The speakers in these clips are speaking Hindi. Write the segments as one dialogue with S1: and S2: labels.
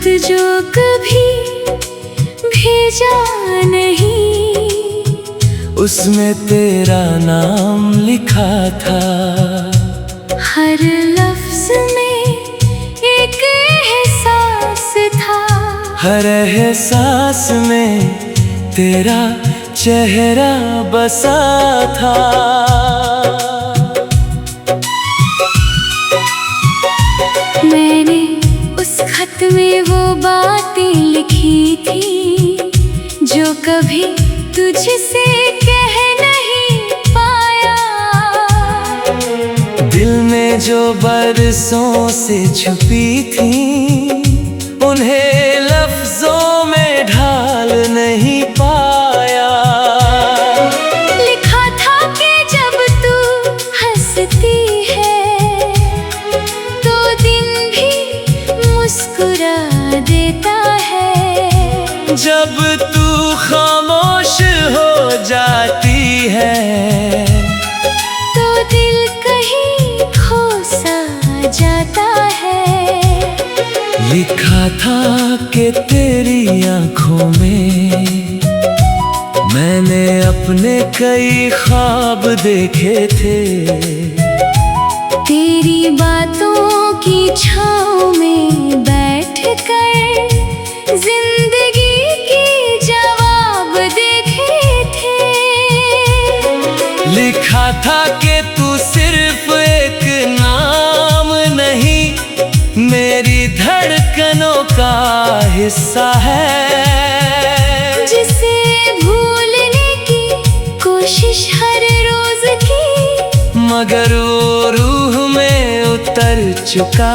S1: खत जो कभी भेजा नहीं,
S2: उसमें तेरा नाम लिखा था।
S1: हर लफ्ज में एक एहसास था,
S2: हर एहसास में तेरा चेहरा बसा था।
S1: मैंने उस खत में वो बातें लिखी थी जो कभी तुझसे कह नहीं पाया।
S2: दिल में जो बरसों से छुपी थी, उन्हें लफ्जों में ढाल नहीं पाया।
S1: लिखा था कि जब तू हंसती है तो दिन भी मुस्कुरा देता है।
S2: जब तू खामोश हो जाती है
S1: तो दिल कहीं खो सा जाता है।
S2: लिखा था कि तेरी आंखों में मैंने अपने कई ख्वाब देखे थे।
S1: तेरी बातों की छाँव में बैठकर जिंदगी के जवाब देखे थे।
S2: लिखा था कि तू सिर्फ एक नाम नहीं, मेरी धड़कनों का हिस्सा है,
S1: जिसे भूलने की कोशिश हर रोज की,
S2: मगर वो रूह में उतर चुका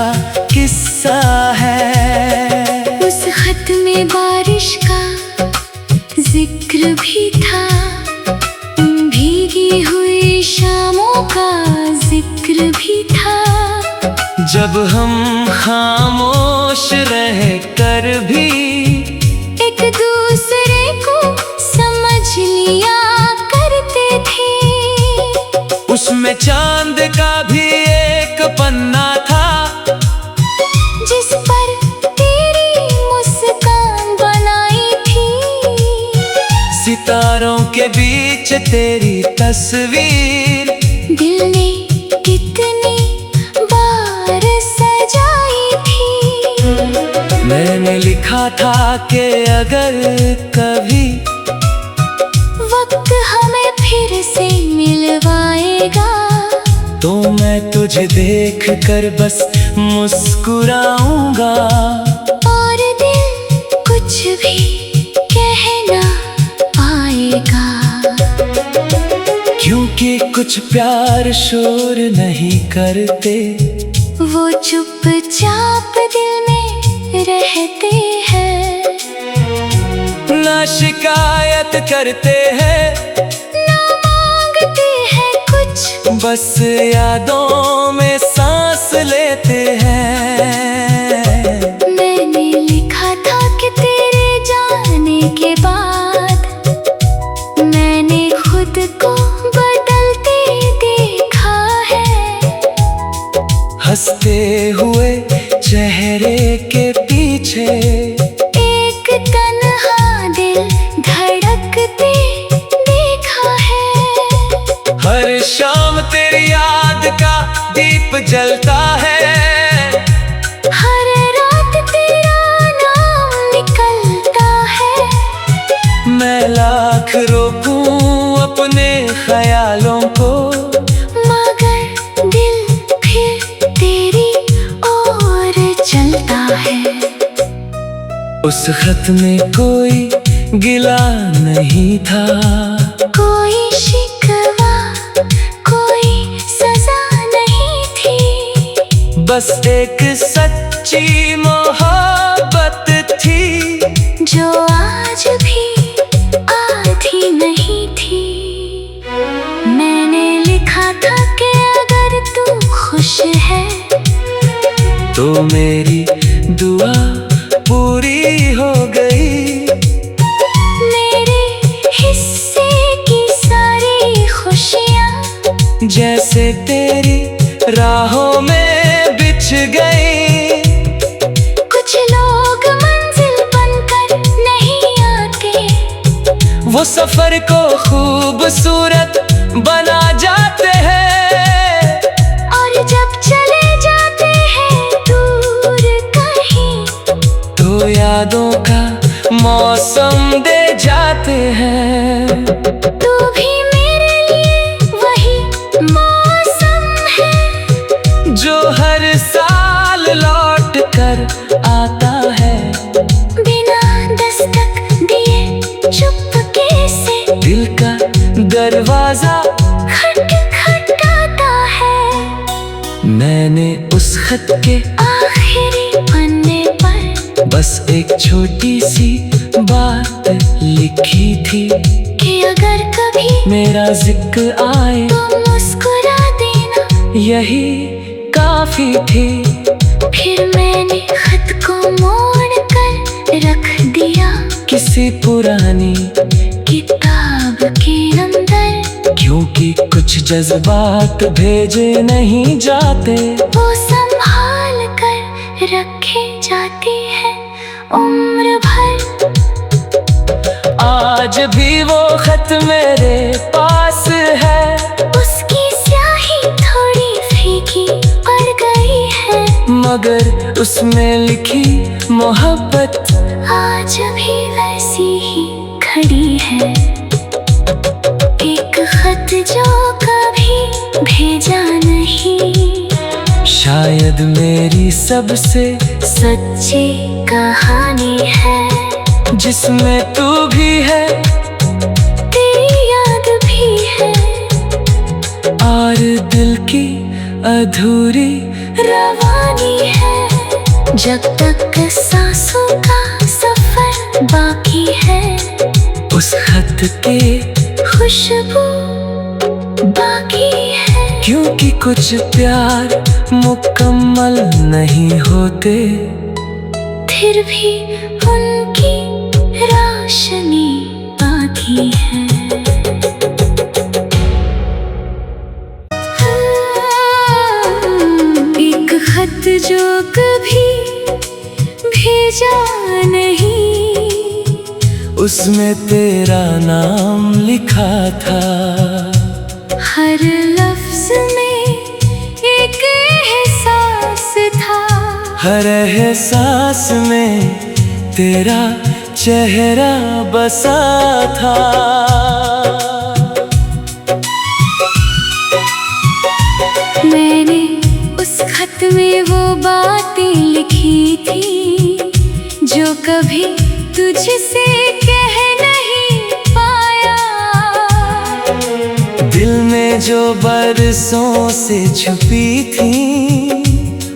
S2: किस्सा है।
S1: उस खत में बारिश का जिक्र भी था, भीगी हुई शामों का जिक्र भी था।
S2: जब हम खामोश रह कर भी
S1: एक दूसरे को समझ लिया करते थे।
S2: उसमें चांद का भी एक पन्ना था,
S1: जिस पर तेरी मुस्कान बनाई थी।
S2: सितारों के बीच तेरी तस्वीर
S1: दिल ने कितनी बार सजाई थी।
S2: मैंने लिखा था कि अगर कभी
S1: वक्त हमें फिर से मिलवाएगा,
S2: तो मैं तुझे देख कर बस मुस्कुराऊंगा।
S1: और दिल कुछ भी कहना पाएगा।
S2: क्योंकि कुछ प्यार शोर नहीं करते,
S1: वो चुपचाप दिल में रहते हैं।
S2: ना शिकायत करते हैं,
S1: ना मांगते हैं कुछ,
S2: बस यादों में सांस लेते हैं।
S1: मैंने लिखा था कि तेरे जाने के बाद मैंने खुद को बदलते देखा है।
S2: हंसते हुए चेहरे के पीछे
S1: एक तन्हा दिल धड़कते देखा है।
S2: हर शाम तेरी याद का दीप जलता है,
S1: हर रात तेरा नाम निकलता है।
S2: मैं लाख रोकूं अपने ख्यालों को,
S1: मगर दिल फिर तेरी ओर चलता है।
S2: उस खत में कोई गिला नहीं था,
S1: कोई शिकवा, कोई सजा नहीं थी।
S2: बस एक सच्ची मोहब्बत थी,
S1: जो आज भी आधी नहीं थी। मैंने लिखा था कि अगर तू खुश है
S2: तो मेरी दुआ पूरी हो गई।
S1: मेरे हिस्से की सारी खुशियाँ
S2: जैसे तेरी राहों में बिछ गई।
S1: कुछ लोग
S2: सफर को खूबसूरत बना जाते हैं।
S1: और जब चले जाते हैं दूर कहीं,
S2: तो यादों का मौसम दे जाते हैं।
S1: तू भी मेरे लिए वही मौसम है,
S2: जो हर साल लौट कर आता है।
S1: बिना दस्तक दिए चुपके से
S2: दिल का दरवाजा
S1: खटखटाता है।
S2: मैंने उस खत के
S1: आखिरी पन्ने पर
S2: बस एक छोटी सी बात लिखी थी
S1: कि अगर कभी
S2: मेरा जिक्र आए
S1: तो मुस्कुरा देना,
S2: यही काफी थी।
S1: फिर मैंने खत को मोड़ कर रख दिया
S2: किसी पुरानी
S1: किताब के अंदर,
S2: क्योंकि कुछ जज्बात भेजे नहीं जाते,
S1: वो संभाल कर रखे जाते हैं उम्र भर।
S2: आज भी वो खत मेरे पास है,
S1: उसकी स्याही थोड़ी फीकी पड़ गई है,
S2: मगर उसमें लिखी मोहब्बत
S1: आज भी वैसी ही खड़ी है। एक खत जो कभी भेजा नहीं,
S2: शायद मेरी सबसे
S1: सच्ची कहानी है,
S2: जिसमें तू भी है,
S1: तेरी याद भी है,
S2: और दिल की अधूरी
S1: रवानी है। जब तक सांसों का सफर बाकी है,
S2: उस खत के
S1: खुशबू बाकी है।
S2: क्योंकि कुछ प्यार मुकम्मल नहीं होते,
S1: फिर भी उनकी रोशनी बाकी है। एक खत जो कभी भेजा नहीं,
S2: उसमें तेरा नाम लिखा था।
S1: हर लफ्ज में एक एहसास था,
S2: हर एहसास में तेरा चेहरा बसा था।
S1: मैंने उस खत में वो बातें लिखी थी जो कभी तुझसे कह नहीं पाया।
S2: दिल में जो बरसों से छुपी थी,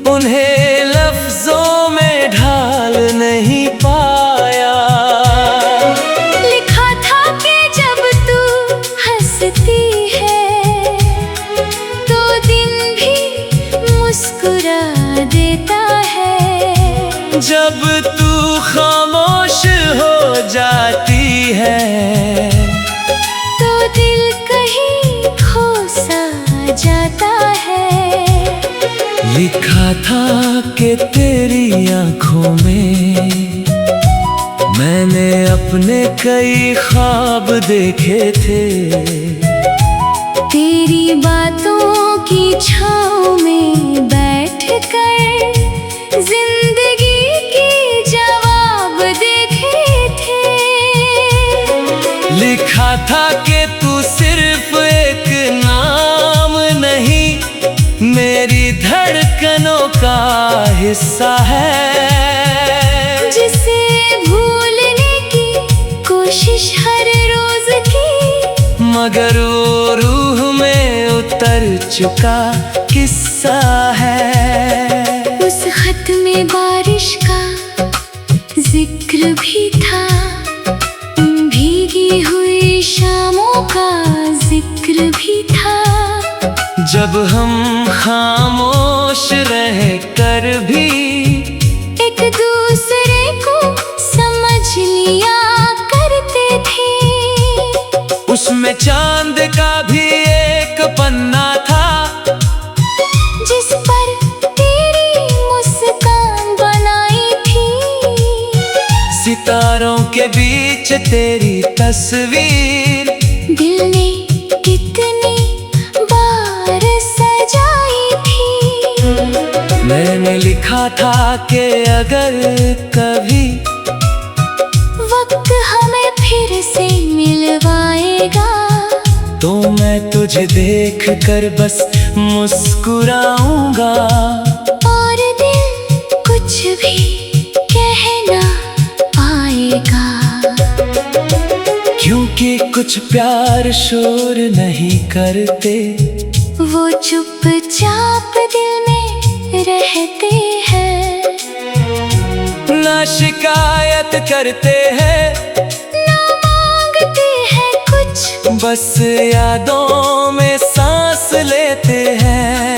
S2: उन्हें लफ्जों में ढाल नहीं पाया।
S1: लिखा था कि जब तू हंसती है तो दिन भी मुस्कुरा देता है,
S2: जब तू खामोश हो जाती है
S1: तो दिल कहीं खो सा जाता है।
S2: लिखा था कि तेरी आंखों में मैंने अपने कई ख्वाब देखे थे।
S1: तेरी बातों की छाँव में बैठ कर जिंदगी के जवाब देखे थे।
S2: लिखा था कि तू सिर्फ एक नाम नहीं, मेरी धड़कनों का हिस्सा है,
S1: जिसे भूलने की कोशिश हर रोज की,
S2: मगर वो रूह में उतर चुका किस्सा है।
S1: उस खत में बारिश का जिक्र भी था, भीगी हुई शामों का जिक्र भी था।
S2: जब हम खामोश रह कर भी
S1: एक दूसरे को समझ लिया करते थे।
S2: उसमें चांद का भी एक पन्ना था,
S1: जिस पर तेरी मुस्कान बनाई थी।
S2: सितारों के बीच पीछे तेरी तस्वीर
S1: दिल ने कितनी बार सजाई थी।
S2: मैंने लिखा था कि अगर कभी
S1: वक्त हमें फिर से मिलवाएगा
S2: तो मैं तुझे देख कर बस मुस्कुराऊंगा।
S1: और दिल कुछ भी कह ना पाएगा,
S2: क्योंकि कुछ प्यार शोर नहीं करते,
S1: वो चुपचाप दिल में रहते हैं।
S2: ना शिकायत करते हैं,
S1: ना मांगते हैं कुछ,
S2: बस यादों में सांस लेते हैं।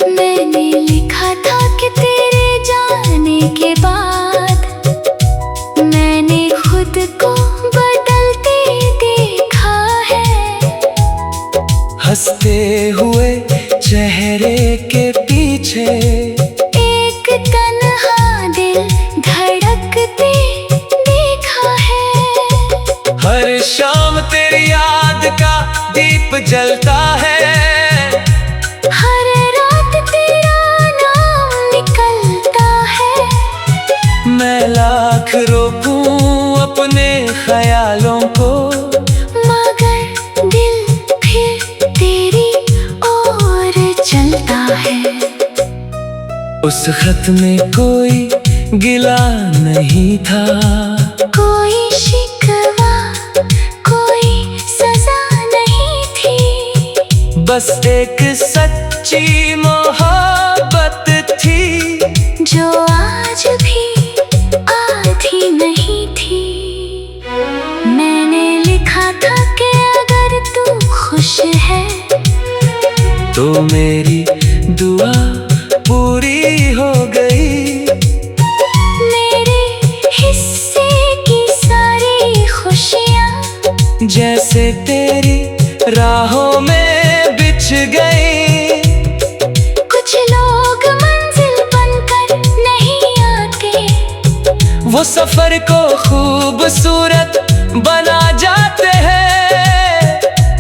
S1: मैंने लिखा था कि तेरे जाने के बाद मैंने खुद को बदलते देखा है।
S2: हंसते हुए चेहरे के पीछे
S1: एक तन्हा दिल धड़कते देखा है।
S2: हर शाम तेरी याद का दीप जलता है,
S1: हर रात तेरा नाम निकलता है।
S2: मैं लाख रोकूं अपने ख्यालों को,
S1: मगर दिल फिर तेरी ओर चलता है।
S2: उस खत में कोई गिला नहीं था,
S1: कोई शिकवा कोई सजा नहीं थी,
S2: बस एक सच्ची मोहब्बत थी
S1: जो आज भी आधी नहीं थी। मैंने लिखा था कि अगर तू खुश है
S2: तो मेरी दुआ पूरी हो गई।
S1: मेरे हिस्से की सारी खुशियाँ
S2: जैसे तेरी राहों में बिछ गई।
S1: कुछ लोग मंजिल बनकर नहीं आते,
S2: वो सफर को खूबसूरत बना जाते हैं।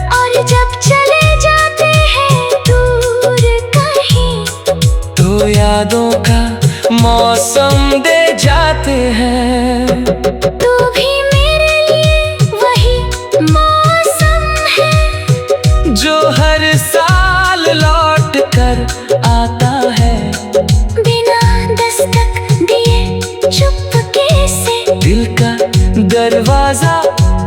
S1: और जब चले जाते हैं दूर कहीं
S2: तो यादों का मौसम दे जाते हैं।
S1: तू भी मेरे लिए वही मौसम है
S2: जो हर साल लौट कर आता है,
S1: बिना दस्तक दिए चुपके से
S2: दिल का दरवाजा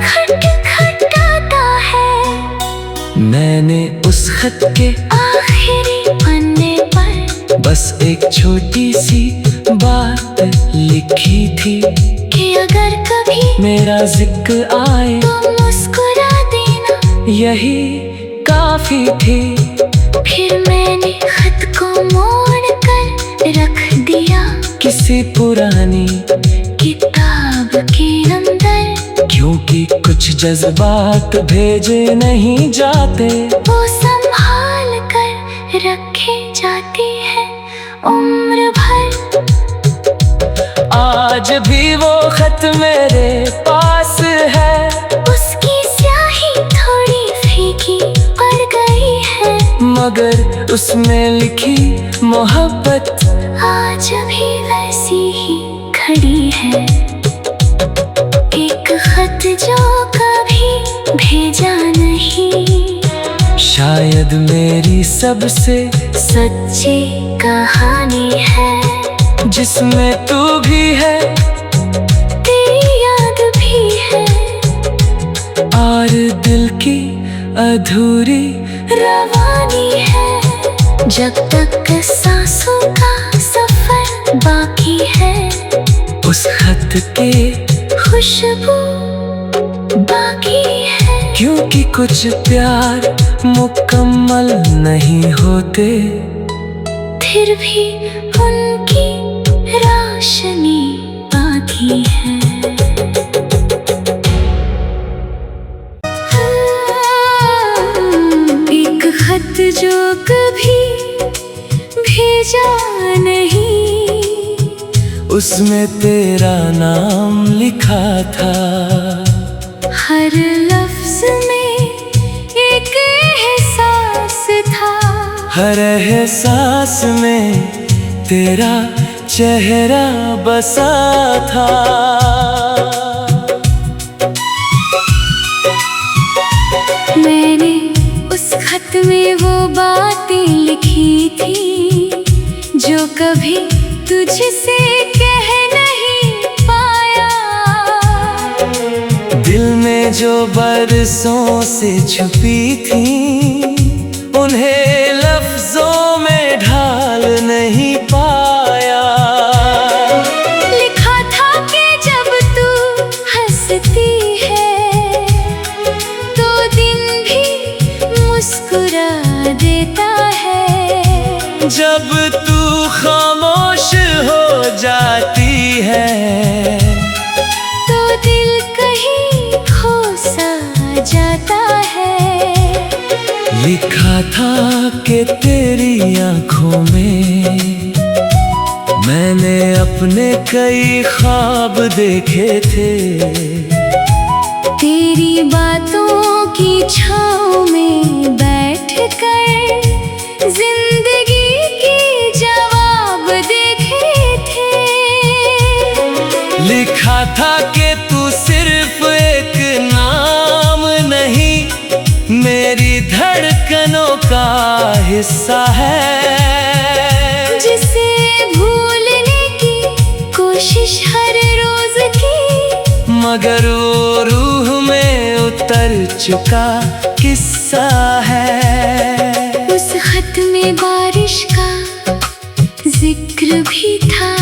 S1: खटखटाता है।
S2: मैंने उस खत के
S1: आखिरी पन्ने पर
S2: बस एक छोटी सी बात लिखी थी
S1: कि अगर कभी
S2: मेरा जिक्र आए
S1: तो मुस्कुरा देना,
S2: यही काफी थी।
S1: फिर मैंने खत को मोड़ कर रख दिया
S2: किसी पुरानी
S1: किताब के अंदर,
S2: क्योंकि कुछ जज्बात भेजे नहीं जाते,
S1: वो संभाल कर रखे जाती है उम्र भर।
S2: आज भी वो खत मेरे पास है,
S1: उसकी स्याही थोड़ी फीकी पड़ गई है,
S2: मगर उसमें लिखी मोहब्बत
S1: आज भी वैसी ही खड़ी है। एक खत जो कभी भेजा नहीं,
S2: शायद मेरी सबसे
S1: सच्ची कहानी है,
S2: जिसमें तू भी है
S1: तेरी याद भी है,
S2: और दिल की अधूरी
S1: रवानी है। जब तक सांसों का सफर बाकी है,
S2: उस खत के
S1: खुशबू बाकी है।
S2: क्योंकि कुछ प्यार मुकम्मल नहीं होते,
S1: फिर भी उनकी रोशनी बाकी है। एक खत जो कभी भेजा नहीं,
S2: उसमें तेरा नाम लिखा था।
S1: हर लफ्ज में एक एहसास था,
S2: हर एहसास में तेरा चेहरा बसा था।
S1: मैंने उस खत में वो बातें लिखी थी जो कभी तुझसे कह नहीं पाया।
S2: दिल में जो बरसों से छुपी थी उन्हें लफ्जों में ढाल नहीं पाया।
S1: लिखा था कि जब तू हंसती है तो दिन भी मुस्कुरा देता है।
S2: जब तू खामोश हो जाती है
S1: तो दिल कहीं खो सा जाता है।
S2: लिखा था कि तेरी आंखों में मैंने अपने कई ख्वाब देखे थे।
S1: तेरी बातों की छाँव में बैठकर जिंदगी के जवाब देखे थे।
S2: लिखा था कि तू सिर्फ एक नाम नहीं मेरी धड़कनों का हिस्सा है,
S1: जिसे भूलने की कोशिश हर रोज की,
S2: मगर वो रूह में उतर चुका किस्सा है।
S1: उस खत में बारिश का जिक्र भी था,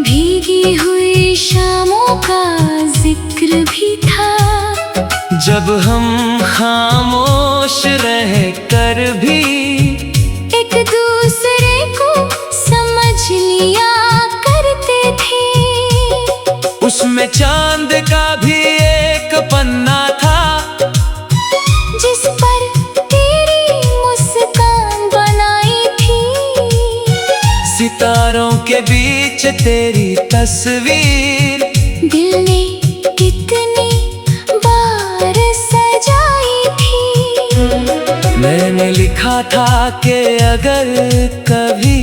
S1: भीगी हुई शामों का जिक्र भी था।
S2: जब हम खामोश रह कर भी
S1: एक दूसरे को समझ लिया करते थे।
S2: उसमें चांद का भी एक पन्ना था
S1: जिस पर तेरी मुस्कान बनाई थी।
S2: सितारों के बीच तेरी तस्वीर
S1: दिल ने कितनी बार सजाई थी।
S2: मैंने लिखा था कि अगर कभी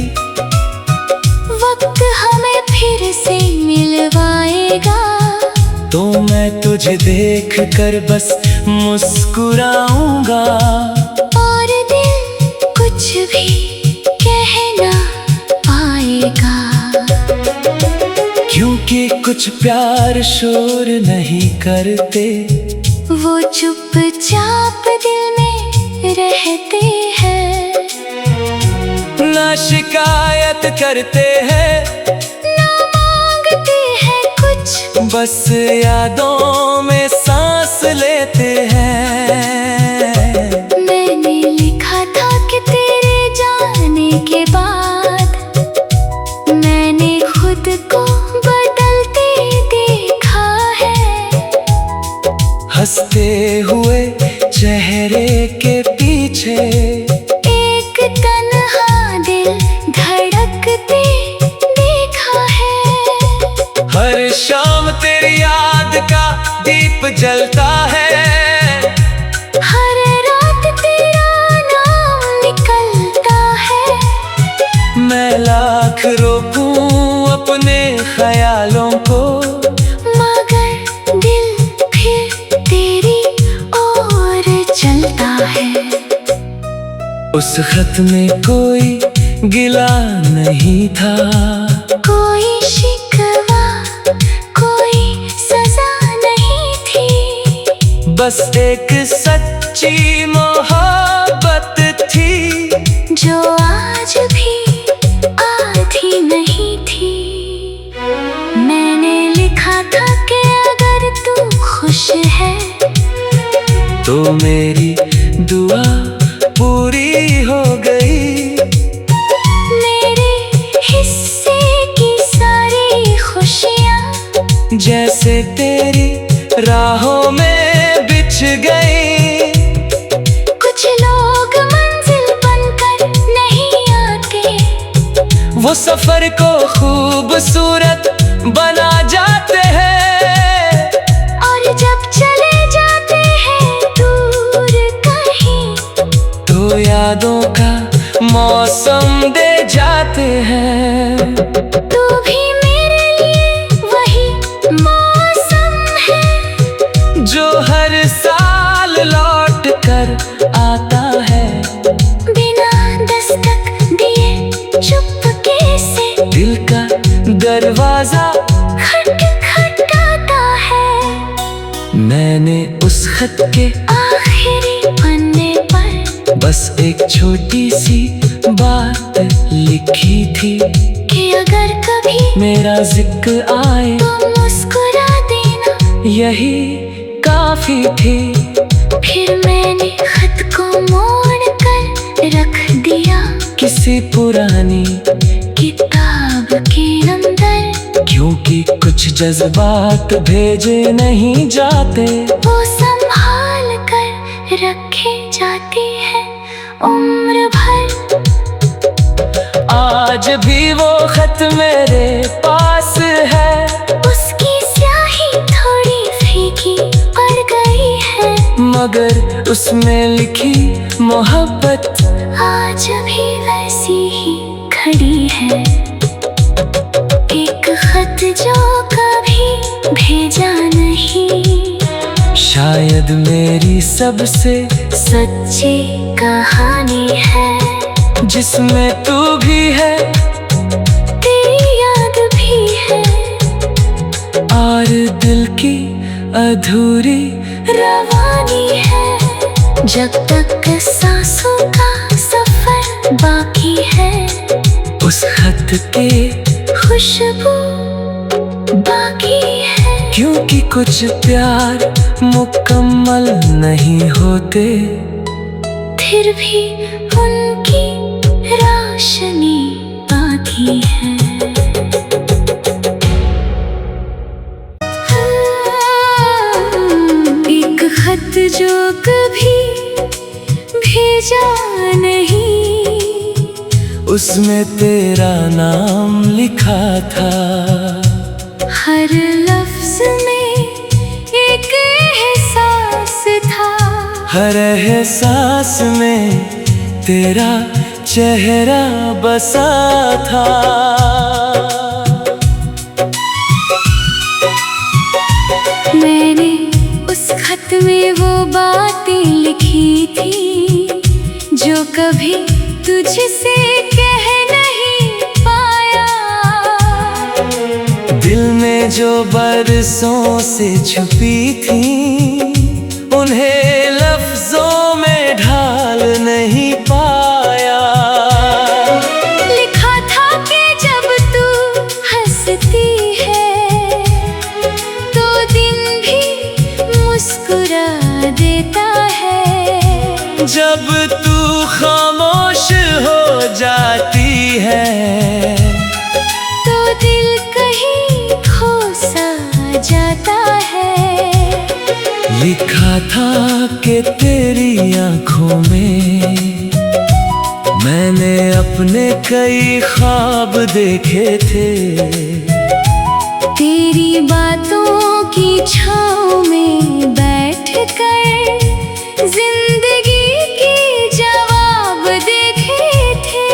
S1: वक्त हमें फिर से मिलवाएगा
S2: तो मैं तुझे देख कर बस मुस्कुराऊंगा।
S1: और दिल कुछ भी कह ना पाएगा,
S2: क्योंकि कुछ प्यार शोर नहीं करते,
S1: वो चुपचाप दिल में रहते हैं।
S2: ना शिकायत करते हैं
S1: ना मांगते हैं कुछ,
S2: बस यादों में सांस लेते हैं।
S1: मैंने लिखा था कि तेरे जाने के बाद मैंने खुद को बदलते देखा है।
S2: हंसते हुए चेहरे के पीछे
S1: एक तन्हा दिल धड़कते देखा है।
S2: हर शाम तेरी याद का दीप जलता है,
S1: हर रात तेरा नाम निकलता है।
S2: मैं लाख रोकूं अपने ख्यालों को,
S1: मगर दिल फिर तेरी ओर चलता है।
S2: उस खत में कोई गिला नहीं था,
S1: कोई शिकवा कोई सजा नहीं थी,
S2: बस एक सच्ची मोहब्बत थी
S1: जो आज भी आधी नहीं थी। मैंने लिखा था कि अगर तू खुश है
S2: तो मेरी दुआ पूरी हो गई।
S1: मेरे हिस्से की सारी खुशियाँ
S2: जैसे तेरी राहों में बिछ गई।
S1: कुछ लोग मंजिल बनकर नहीं आते,
S2: वो सफर को खूबसूरत बना जाते हैं।
S1: और जब चले जाते हैं दूर कहीं,
S2: तो यादों का मौसम दे जाते हैं।
S1: तू भी मेरे लिए वही मौसम है,
S2: जो हर साल लौट कर आता है।
S1: बिना दस्तक दिए चुपके से
S2: दिल का दरवाजा
S1: खटखटाता है।
S2: मैंने उस खत के
S1: आखिरी पन्ने पर
S2: बस एक छोटी सी बात लिखी थी
S1: कि अगर कभी
S2: मेरा जिक्र आए
S1: तो मुस्कुरा देना,
S2: यही काफी थी।
S1: फिर मैंने खत को मोड़ कर रख दिया
S2: किसी पुरानी
S1: किताब के अंदर,
S2: क्योंकि कुछ जज्बात भेजे नहीं जाते।
S1: वो संभाल कर रखे जाते हैं उम्र भर।
S2: आज भी वो खत मेरे पास है,
S1: उसकी स्याही थोड़ी फीकी पड़ गई है,
S2: मगर उसमें लिखी मोहब्बत
S1: आज भी वैसी ही खड़ी है। एक खत जो कभी भेजा नहीं,
S2: शायद मेरी सबसे
S1: सच्ची कहानी है,
S2: जिसमें तू भी है,
S1: तेरी याद भी है,
S2: और दिल की अधूरी
S1: रवानी है। जब तक सांसों का सफर बाकी है,
S2: उस खत के
S1: खुशबू बाकी है।
S2: क्योंकि कुछ प्यार मुकम्मल नहीं होते,
S1: फिर भी उनकी रोशनी बाकी है। एक खत जो कभी भेजा नहीं,
S2: उसमें तेरा नाम लिखा था।
S1: हर लफ्ज में एक एहसास था,
S2: हर एहसास में तेरा चेहरा बसा था।
S1: मैंने उस खत में वो बातें लिखी थी जो कभी तुझसे कह नहीं पाया।
S2: दिल में जो बरसों से छुपी थी, उन्हें लफ्जों में ढाल नहीं पाया।
S1: लिखा था कि जब तू हंसती है तो दिन भी मुस्कुरा देता है,
S2: जब तू खामोश हो जाती है
S1: तो दिल कहीं खो सा जाता है।
S2: लिखा था कि तेरी आंखों में मैंने अपने कई ख्वाब देखे थे।
S1: तेरी बातों की छाँव में बैठकर जिंदगी के जवाब देखे थे।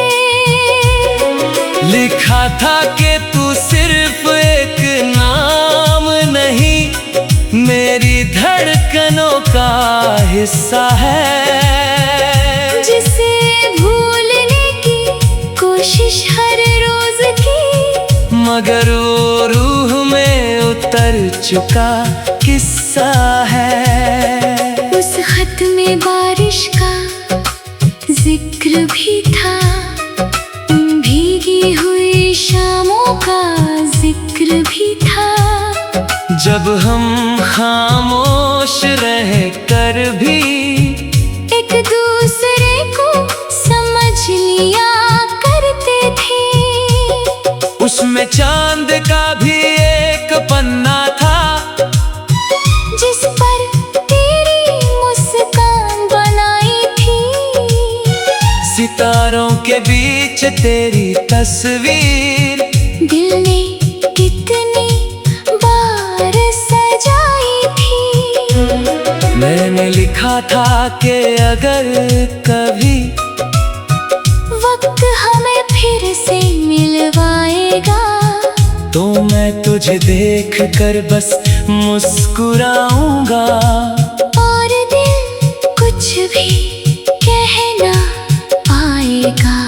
S2: लिखा था कि तू सिर्फ एक नाम नहीं, मेरी धड़कनों का हिस्सा है,
S1: जिसे भूलने की कोशिश हर रोज की,
S2: मगर वो रूह में उतर चुका किस्सा है।
S1: उस खत में बारिश का जिक्र भी था, भीगी हुई शामों का जिक्र भी था।
S2: जब हम खामोश रह कर भी
S1: एक दूसरे को समझ लिया करते थे।
S2: उसमें चांद का भी एक पन्ना था,
S1: जिस पर तेरी मुस्कान बनाई थी।
S2: सितारों के बीच पीछे तेरी तस्वीर
S1: दिल ने कितनी बार सजाई थी।
S2: मैंने लिखा था कि अगर कभी
S1: वक्त हमें फिर से मिलवाएगा
S2: तो मैं तुझे देख कर बस मुस्कुराऊंगा।
S1: और दिल कुछ भी कहना पाएगा,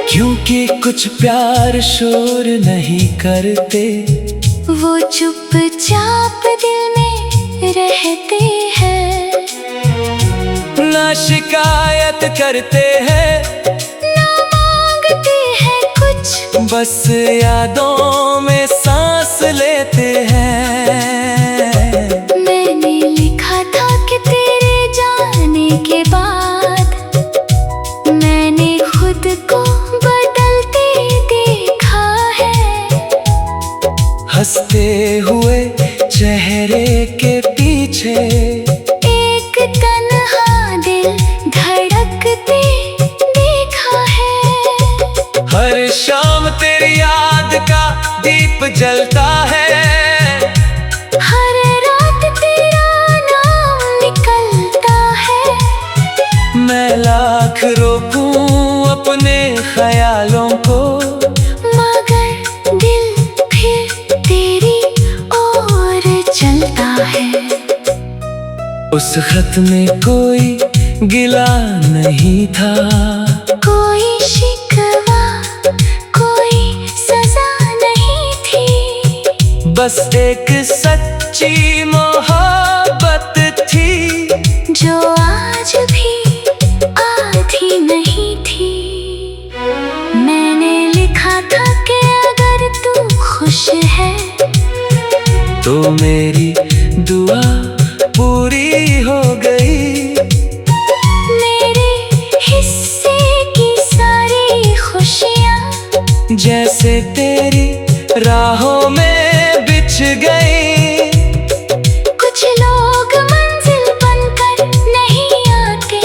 S2: क्योंकि कुछ प्यार शोर नहीं करते,
S1: वो चुपचाप दिल में रहते हैं।
S2: ना शिकायत करते हैं,
S1: ना मांगते हैं कुछ,
S2: बस यादों में सांस लेते हैं।
S1: मैंने लिखा था कि तेरे जाने के बाद मैंने खुद को बदलते देखा है।
S2: हंसते हुए चेहरे के पीछे
S1: एक तन्हा दिल धड़कते देखा है।
S2: हर शाम तेरी याद का दीप जलता है,
S1: हर रात तेरा नाम निकलता है।
S2: मैं लाख रोकूं अपने ख्यालों को,
S1: मगर दिल फिर तेरी ओर चलता है।
S2: उस खत में कोई गिला नहीं था,
S1: कोई शिकवा कोई सजा नहीं थी,
S2: बस एक सच्ची मोहब्बत थी
S1: जो आज भी आधी नहीं थी। मैंने लिखा था कि अगर तू खुश है
S2: तो मेरी दुआ पूरी हो गई।
S1: मेरे हिस्से की सारी खुशियाँ
S2: जैसे तेरी राहों में बिछ गई।
S1: कुछ लोग मंजिल बनकर नहीं आते,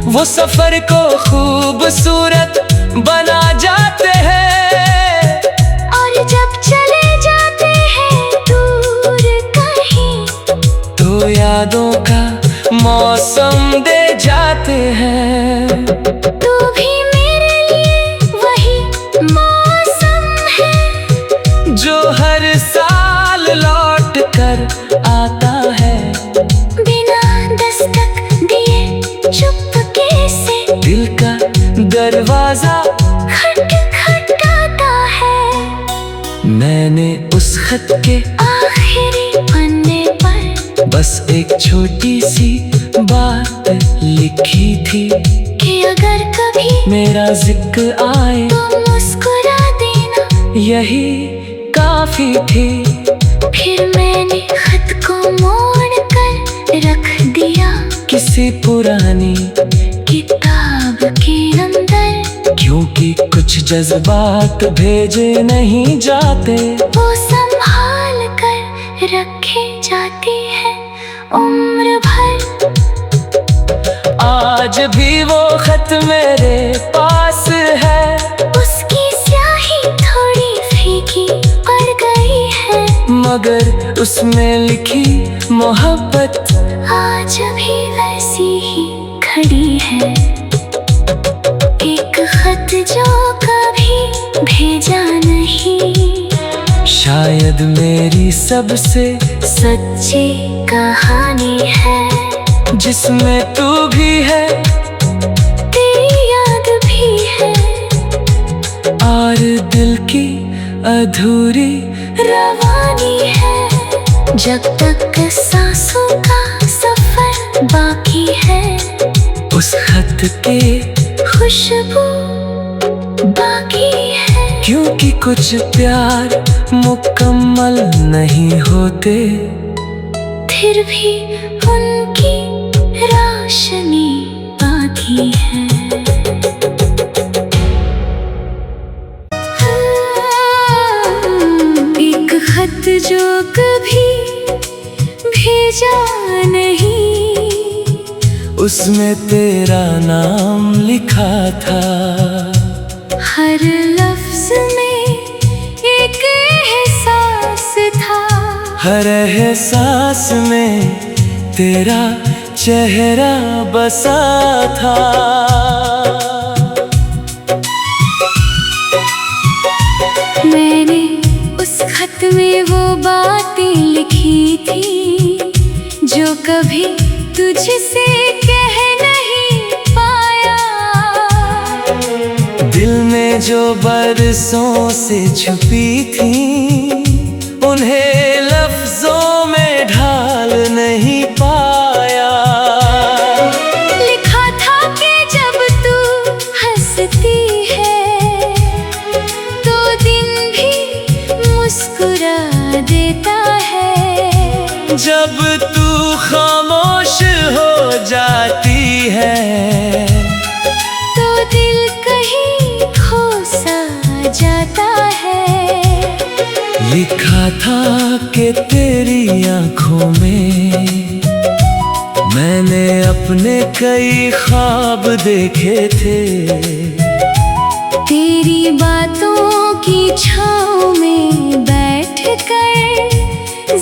S2: वो सफर को खूबसूरत बना जाते हैं।
S1: और जब चले जाते हैं दूर कहीं
S2: तो यादों का मौसम दे जाते हैं।
S1: तू भी मेरे लिए वही मौसम है
S2: जो हर साल लौट कर आता है,
S1: बिना दस्तक दिए चुपके से
S2: दिल का दरवाजा
S1: खटखटाता है।
S2: मैंने उस खत के
S1: आखिरी पन्ने पर
S2: बस एक छोटी सी बात लिखी थी
S1: कि अगर कभी
S2: मेरा जिक्र आए
S1: तो मुस्कुरा देना,
S2: यही काफी थी।
S1: फिर मैंने खत को मोड़ कर रख दिया
S2: किसी पुरानी
S1: किताब के अंदर,
S2: क्योंकि कुछ जज्बात भेजे नहीं जाते,
S1: वो संभाल कर रखे जाती है उम्र भर।
S2: आज भी वो खत मेरे पास है,
S1: उसकी स्याही थोड़ी फीकी पड़ गई है,
S2: मगर उसमें लिखी मोहब्बत
S1: आज भी वैसी ही खड़ी है। एक खत जो कभी भेजा नहीं,
S2: शायद मेरी सबसे
S1: सच्ची कहानी है,
S2: जिसमें तू भी है
S1: तेरी याद भी है,
S2: और दिल की अधूरी
S1: रवानी है। जब तक सांसों का सफर बाकी है,
S2: उस खत के
S1: खुशबू बाकी है।
S2: क्योंकि कुछ प्यार मुकम्मल नहीं होते,
S1: फिर भी उनकी रोशनी बाकी है। एक खत जो कभी भेजा नहीं,
S2: उसमें तेरा नाम लिखा था।
S1: हर लफ्ज में एक एहसास था,
S2: हर एहसास में तेरा चेहरा बसा था।
S1: मैंने उस खत में वो बातें लिखी थी जो कभी तुझसे कह नहीं पाया।
S2: दिल में जो बरसों से छुपी थी उन्हें लफ्जों में ढाल नहीं पाया।
S1: लिखा था कि जब तू हंसती है तो दिन भी मुस्कुरा देता है।
S2: जब तू खामोश हो जाती है
S1: तो दिल कहीं खो सा जाता है।
S2: लिखा था कि तेरी आंखों में मैंने अपने कई ख्वाब देखे थे।
S1: तेरी बातों की छाँव में बैठकर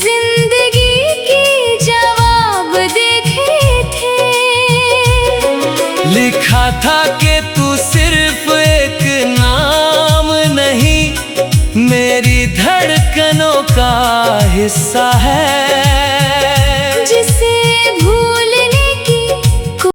S1: जिंदगी की जवाब देखे थे।
S2: लिखा था कि तू सिर्फ एक नाम नहीं, मेरी धड़कनों का हिस्सा है।